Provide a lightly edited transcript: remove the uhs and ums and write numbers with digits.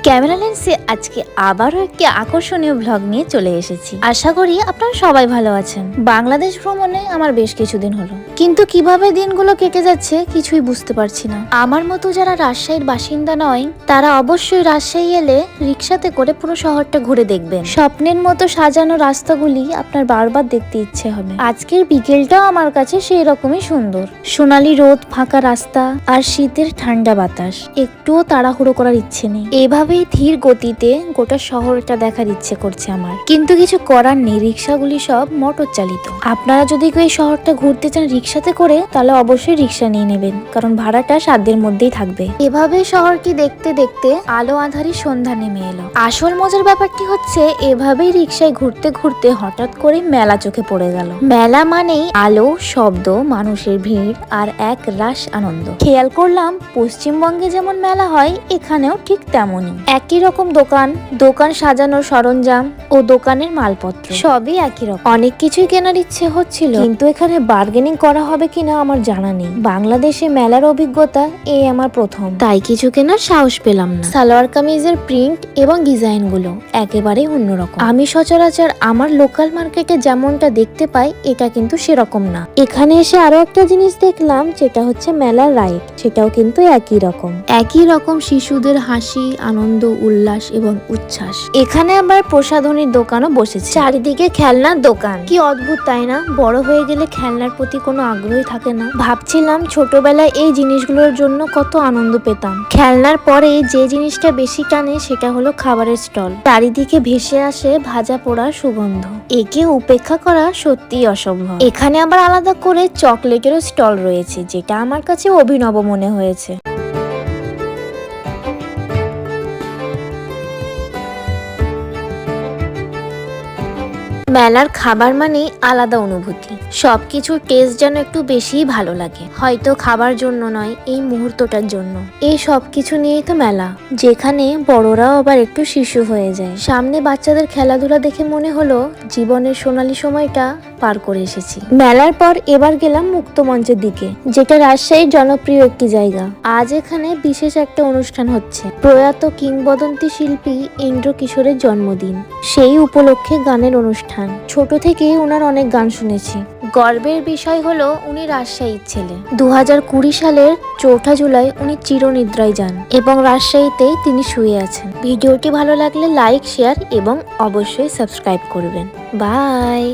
Camera লেন্সে আজকে আবারও একটি আকর্ষণীয় ব্লগ নিয়ে চলে এসেছি। আশা করি আপনারা সবাই ভালো আছেন। বাংলাদেশ ভ্রমণে আমার বেশ কিছুদিন হলো, কিন্তু কিভাবে দিনগুলো কেটে যাচ্ছে কিছুই বুঝতে পারছি না। আমার মতো যারা রাজশাহীর বাসিন্দা নয় তারা অবশ্যই রাজশাহী এলে রিক্সাতে করে পুরো শহরটা ঘুরে দেখবেন। স্বপ্নের মতো সাজানো রাস্তাগুলি আপনার বারবার দেখতে ইচ্ছে হবে। আজকের বিকেলটাও আমার কাছে সেই রকমই সুন্দর। সোনালী রোদ, ফাঁকা রাস্তা আর শীতের ঠান্ডা বাতাস। একটুও তাড়াহুড়ো করার ইচ্ছে নেই। এভাবেই ধীর গতিতে গোটা শহরটা দেখার ইচ্ছে করছে আমার, কিন্তু কিছু করার নেই। রিক্সাগুলি সব মোটর চালিত। আপনারা যদি কেউ এই শহরটা ঘুরতে চান রিক্সাতে করে, তাহলে অবশ্যই রিক্সা নিয়ে নেবেন, কারণ ভাড়াটা সাধ্যের মধ্যেই থাকবে। এভাবে শহরটি দেখতে দেখতে আলো আঁধারি সন্ধ্যা নেমে এলো। আসল মজার ব্যাপারটি হচ্ছে, এভাবেই রিক্সায় ঘুরতে ঘুরতে হঠাৎ করে মেলা চোখে পড়ে গেল। মেলা মানেই আলো, শব্দ, মানুষের ভিড় আর এক রাস আনন্দ। খেয়াল করলাম পশ্চিমবঙ্গে যেমন মেলা হয় এখানেও ঠিক তেমনই। একই রকম দোকান সাজানোর সরঞ্জাম ও দোকানের মালপত্র সবই একই রকম। অনেক কিছুই কেনার ইচ্ছে হচ্ছিল, কিন্তু এখানে বার্গেনিং করা হবে কিনা আমার জানা নেই। বাংলাদেশে মেলার অভিজ্ঞতা এই আমার প্রথম, তাই কিছু কেনার সাহস পেলাম না। সালোয়ার কামিজের প্রিন্ট এবং ডিজাইন গুলো একেবারেই অন্যরকম। আমি সচরাচর আমার লোকাল মার্কেটে যেমনটা দেখতে পাই এটা কিন্তু সেরকম না। এখানে এসে আরো একটা জিনিস দেখলাম, যেটা হচ্ছে মেলার রাইড। সেটাও কিন্তু একই রকম শিশুদের হাসি, আনন্দ, উল্লাস এবং উচ্ছ্বাস। এখানে আবার প্রসাধনীর দোকানও বসেছে। চারিদিকে খেলনার দোকান। কি অদ্ভুত তাই না? বড় হয়ে গেলে খেলনার প্রতি কোনো আগ্রহই থাকে না। ভাবছিলাম ছোটবেলায় এই জিনিসগুলোর জন্য কত আনন্দ পেতাম। খেলনার পরে যে জিনিসটা বেশি টানে সেটা হলো খাবারের স্টল। চারিদিকে ভেসে আসে ভাজা পোড়ার সুগন্ধ। একে উপেক্ষা করা সত্যিই অসম্ভব। এখানে আবার আলাদা করে চকলেটেরও স্টল রয়েছে, যেটা আমার কাছে অভিনব মনে হয়েছে। মেলার খাবার মানে আলাদা অনুভূতি। সবকিছুর টেস্ট যেন একটু বেশিই ভালো লাগে। হয়তো খাবার জন্য নয়, এই মুহূর্তটার জন্য। এই সবকিছু নিয়েই তো মেলা, যেখানে বড়রাও আবার একটু শিশু হয়ে যায়। সামনে বাচ্চাদের খেলাধুলা দেখে মনে হলো জীবনের সোনালী সময়টা পার করে এসেছি। মেলার পর এবার গেলাম মুক্ত মঞ্চের দিকে, যেটা রাজশাহীর জনপ্রিয় একটি জায়গা। আজ এখানে বিশেষ একটা অনুষ্ঠান হচ্ছে। প্রয়াত কিংবদন্তি শিল্পী ইন্দ্র কিশোরের জন্মদিন। সেই উপলক্ষে গানের অনুষ্ঠান। ছোট থেকেই ওনার অনেক গান শুনেছি। গর্বের বিষয় হলো উনি রাজশাহীর ছেলে। 2020 সালের 4 জুলাই উনি চিরনিদ্রায় যান এবং রাজশাহীতেই তিনি শুয়ে আছেন। ভিডিওটি ভালো লাগলে লাইক, শেয়ার এবং অবশ্যই সাবস্ক্রাইব করবেন। বাই।